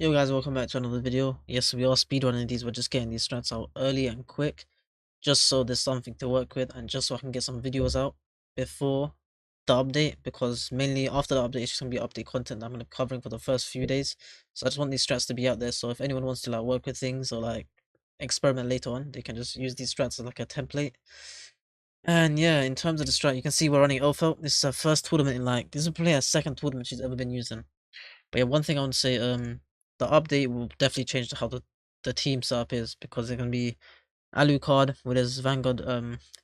Yo guys, welcome back to another video. Yes, we are speedrunning these, we're just getting these strats out early and quick, just so there's something to work with and just so I can get some videos out before the update, because mainly after the update it's just going to be update content that I'm going to be covering for the first few days. So I just want these strats to be out there, so if anyone wants to like work with things or like experiment later on, they can just use these strats as like a template. And yeah, in terms of the strat, you can see we're running Elfelt. This is our first tournament in like, this is probably our second tournament she's ever been using. But yeah, one thing I want to say, the update will definitely change how the team setup is, because they're gonna be Alucard with his Vanguard,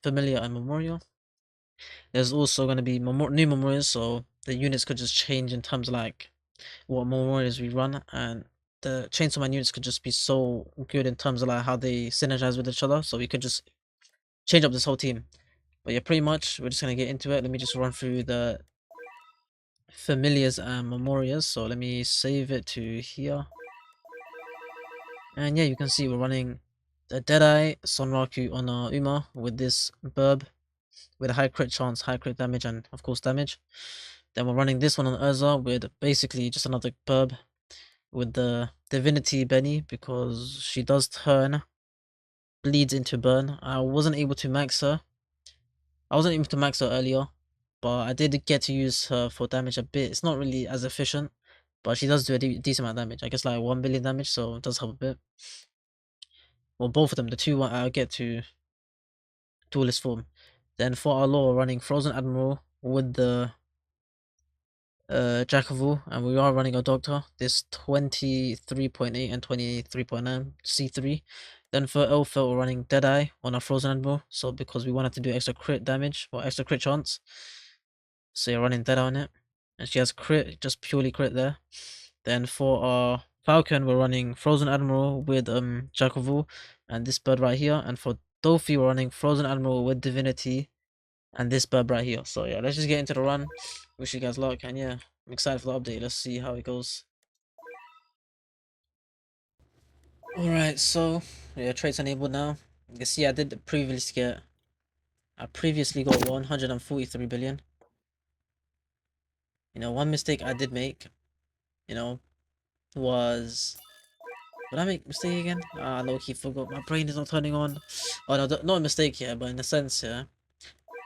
Familiar and Memorial. There's also gonna be new Memorials, so the units could just change in terms of like what Memorials we run, and the Chainsaw Man units could just be so good in terms of like how they synergize with each other. So we could just change up this whole team. But yeah, pretty much we're just gonna get into it. Let me just run through the Familiars and Memorials. So let me save it to here. And yeah, you can see we're running the Deadeye, Sonraku on our Uma with this Burb with a high crit chance, high crit damage, and of course damage. Then we're running this one on Urza with basically just another Burb with the Divinity Benny, because she does turn, bleeds into burn. I wasn't able to max her. I wasn't able to max her earlier, but I did get to use her for damage a bit. It's not really as efficient, but she does do a decent amount of damage. I guess like 1 billion damage, so it does help a bit. Well, both of them, the two I get to duelist form. Then for our lore, running Frozen Admiral with the Jack of All, and we are running a Doctor. This 23.8 and 23.9 C3. Then for Elfelt, we're running Deadeye on our Frozen Admiral. So because we wanted to do extra crit damage or extra crit chance, so you're running Deadeye on it, and she has crit, just purely crit there. Then for our Falcon, we're running Frozen Admiral with Jack of All and this bird right here. And for Dolphy, we're running Frozen Admiral with Divinity and this bird right here. So yeah, let's just get into the run. Wish you guys luck, and yeah, I'm excited for the update. Let's see how it goes. Alright, so yeah, traits enabled now. You can see I previously got 143 billion. You know, one mistake I did make, you know, was, did I make a mistake again? Ah, low-key forgot. My brain is not turning on. Oh no, not a mistake here, but in a sense, yeah.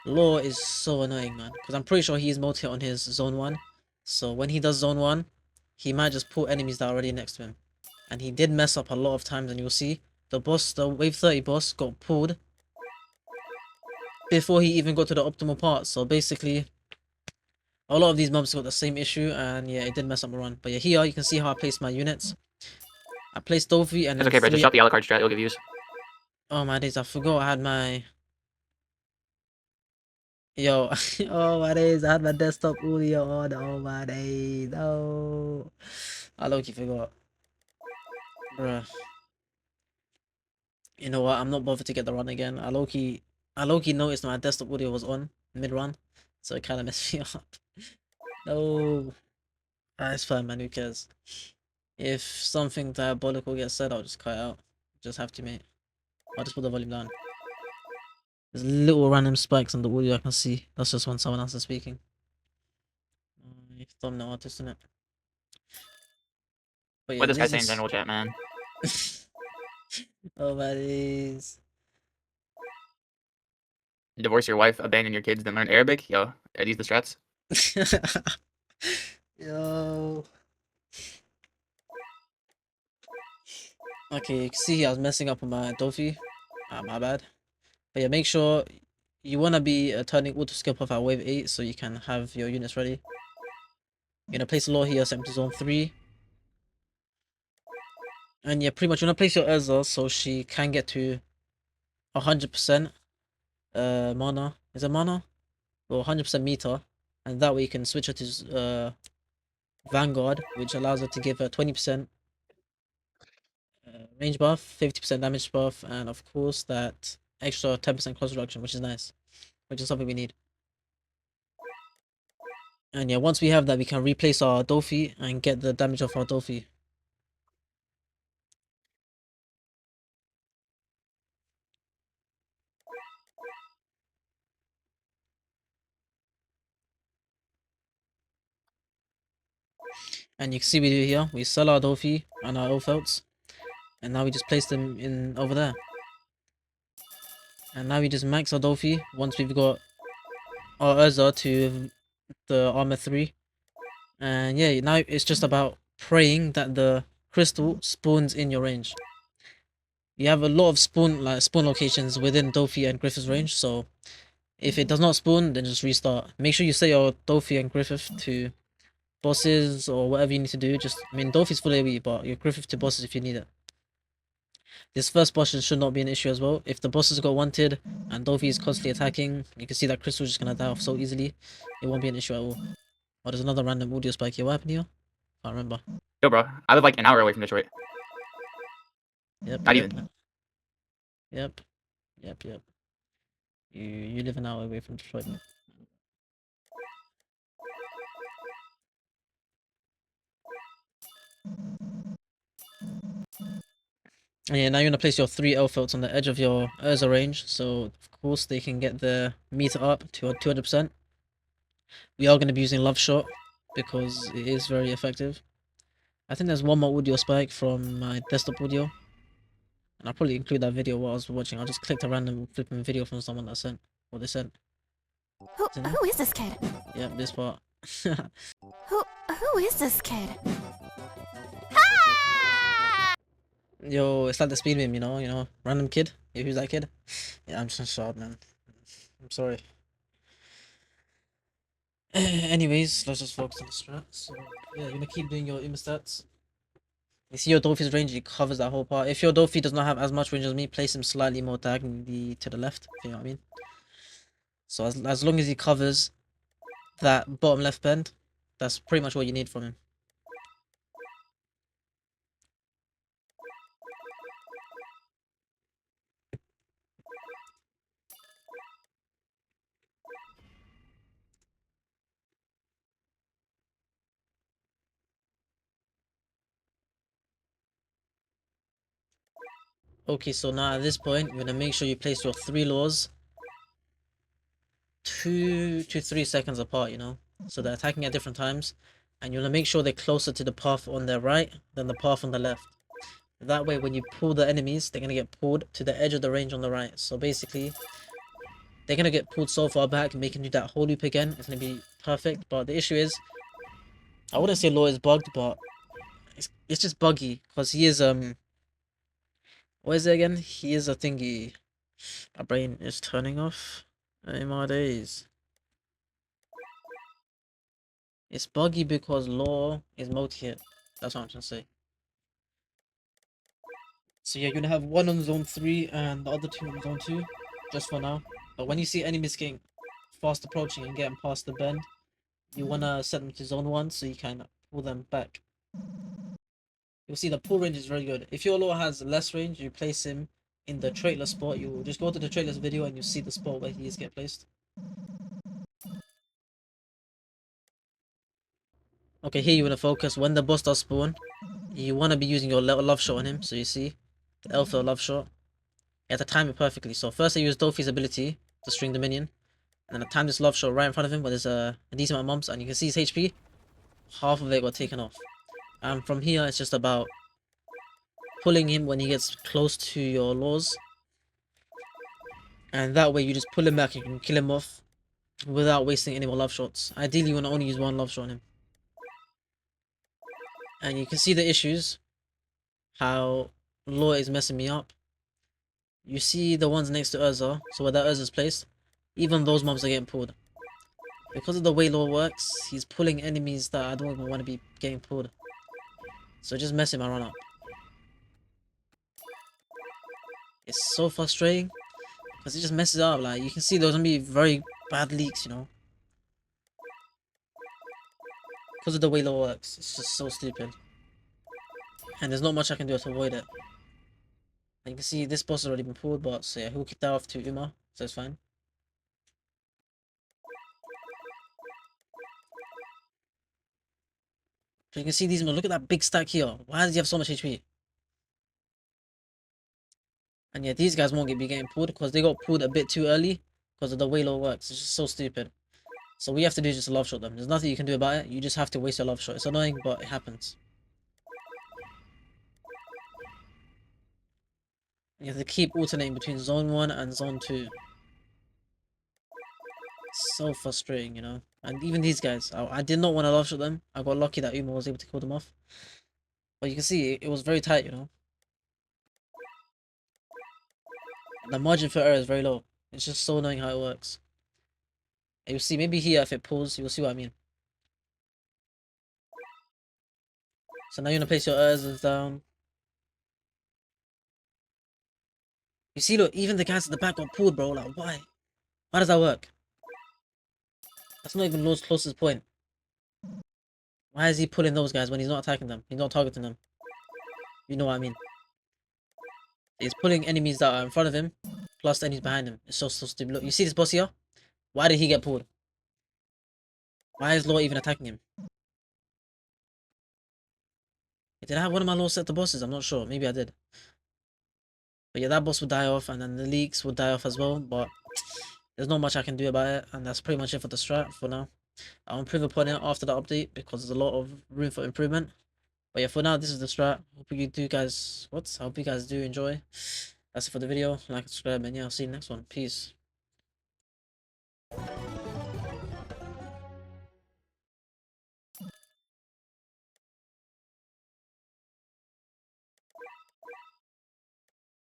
Law is so annoying, man. Because I'm pretty sure he's multi on his zone 1. So when he does zone 1, he might just pull enemies that are already next to him. And he did mess up a lot of times, and you'll see the wave 30 boss got pulled before he even got to the optimal part. So basically, a lot of these mobs got the same issue, and yeah, it did mess up my run. But yeah, here you can see how I placed my units. I placed Dolphy and It's then okay, bro. Just 3. drop the Alucard strat. You'll get views. Oh my days, I forgot I had my... Yo, oh my days, I had my desktop audio on. Oh my days, no. I low-key forgot. Bruh. You know what? I'm not bothered to get the run again. I low-key noticed my desktop audio was on mid-run, so it kind of messed me up. No. Ah, it's fine, man. Who cares? If something diabolical gets said, I'll just cut it out. Just have to, mate. I'll just put the volume down. There's little random spikes on the audio I can see. That's just when someone else is speaking. Thumbnail artist, isn't it? But yeah, What this guy there's saying in this. general chat, man. Oh my days. Divorce your wife, abandon your kids, then learn Arabic. Yo, are these the strats? Yo. Okay, you can see I was messing up on my Dolphy. Ah, my bad. But yeah, make sure you want to be turning auto skip off at wave 8 so you can have your units ready. You're gonna place a law here, set him to zone 3. And yeah, pretty much you're gonna place your Urza so she can get to 100% mana. Is it mana? Or 100% meter. And that way you can switch her to Vanguard, which allows her to give her 20% range buff, 50% damage buff, and of course that extra 10% close reduction, which is nice. Which is something we need. And yeah, once we have that, we can replace our Dolphy and get the damage off our Dolphy. And you can see we do here. We sell our Dofi and our Elfelts. And now we just place them in over there. And now we just max our Dofi once we've got our Urza to the armor 3. And yeah, now it's just about praying that the crystal spawns in your range. You have a lot of spawn locations within Dofi and Griffith's range, so if it does not spawn, then just restart. Make sure you set your Dofi and Griffith to bosses or whatever you need to do. I mean, Dofi's full AoE, but your Griffith to bosses if you need it. This first boss should not be an issue as well. If the bosses got wanted and Dofi is constantly attacking, you can see that Crystal's just gonna die off so easily. It won't be an issue at all. Oh, there's another random audio spike here. What happened here? Can't remember. Yo, bro, I live like an hour away from Detroit. Yep, Not yep, even. yep, yep. You live an hour away from Detroit, man. And yeah, now you're gonna place your 3 Elfelts on the edge of your Urza range, so of course they can get the meter up to 200%. We are gonna be using Love Shot because it is very effective. I think there's one more audio spike from my desktop audio. And I'll probably include that video while I was watching. I just clicked a random flipping video from someone that sent what they sent. Who is this kid? Yep, this part. Who is this kid? Yo, it's like the speed meme, you know, random kid. Yeah, who's that kid? Yeah, I'm just shot, man. I'm sorry. Anyways, let's just focus on the strat. So yeah, you're gonna keep doing your stats. You see your Dofi's range, he covers that whole part. If your Dofi does not have as much range as me, place him slightly more diagonally to the left, if you know what I mean. So as long as he covers that bottom left bend, that's pretty much what you need from him. Okay, so now at this point, you're gonna make sure you place your 3 laws 2 to 3 seconds apart, you know? So they're attacking at different times. And you wanna make sure they're closer to the path on their right than the path on the left. That way, when you pull the enemies, they're gonna get pulled to the edge of the range on the right. So basically, they're gonna get pulled so far back, making you that whole loop again. It's gonna be perfect. But the issue is, I wouldn't say Law is bugged, but it's just buggy. Because he is, what is it again? He is a thingy. My brain is turning off. In my days. It's buggy because Law is multi-hit. That's what I'm trying to say. So yeah, you're gonna have one on zone 3 and the other 2 on zone 2. Just for now. But when you see enemies getting fast approaching and getting past the bend, you wanna set them to zone 1 so you can pull them back. You'll see the pull range is very good. If your Law has less range, you place him in the traitless spot. You just go to the traitless video and you see the spot where he is get placed. Okay, here you want to focus. When the boss does spawn, you want to be using your love shot on him. So you see, the Alpha love shot. You have to time it perfectly. So first I use Dofi's ability to string the minion. And then I time this love shot right in front of him where there's a decent amount of mobs. And you can see his HP. Half of it got taken off. And from here, it's just about pulling him when he gets close to your laws. And that way you just pull him back and you can kill him off without wasting any more love shots. Ideally, you want to only use one love shot on him. And you can see the issues. How Law is messing me up. You see the ones next to Urza, so where that Urza's placed, even those mobs are getting pulled. Because of the way Law works, he's pulling enemies that I don't even want to be getting pulled. So just messing my run up. It's so frustrating, because it just messes up. Like, you can see there's gonna be very bad leaks, you know. Because of the way Law works, it's just so stupid. And there's not much I can do to avoid it. And you can see this boss has already been pulled, but so yeah, he'll kick that off to Uma, so it's fine. So you can see these, look at that big stack here. Why does he have so much HP? And yeah, these guys won't be getting pulled because they got pulled a bit too early because of the way Law works. It's just so stupid. So what you have to do is just love shot them. There's nothing you can do about it. You just have to waste your love shot. It's annoying, but it happens. You have to keep alternating between zone 1 and zone 2. It's so frustrating, you know. And even these guys, I did not want to love shot them. I got lucky that Uma was able to kill them off. But you can see it was very tight, you know. The margin for error is very low. It's just so annoying how it works. And you'll see, maybe here if it pulls, you'll see what I mean. So now you're gonna place your errors down. You see, look, even the guys at the back got pulled, bro. Like, why? Why does that work? That's not even Lord's closest point. Why is he pulling those guys when he's not attacking them? He's not targeting them. You know what I mean? He's pulling enemies that are in front of him, plus enemies behind him. It's so stupid. Look, you see this boss here? Why did he get pulled? Why is Lord even attacking him? Did I have one of my Lord set the bosses? I'm not sure. Maybe I did. But yeah, that boss would die off, and then the leaks would die off as well. But there's not much I can do about it, and that's pretty much it for the strat for now. I'll improve upon it after the update because there's a lot of room for improvement. But yeah, for now, this is the strat. Hope you do guys, I hope you guys do enjoy. That's it for the video. Like and subscribe, and yeah, I'll see you next one. Peace.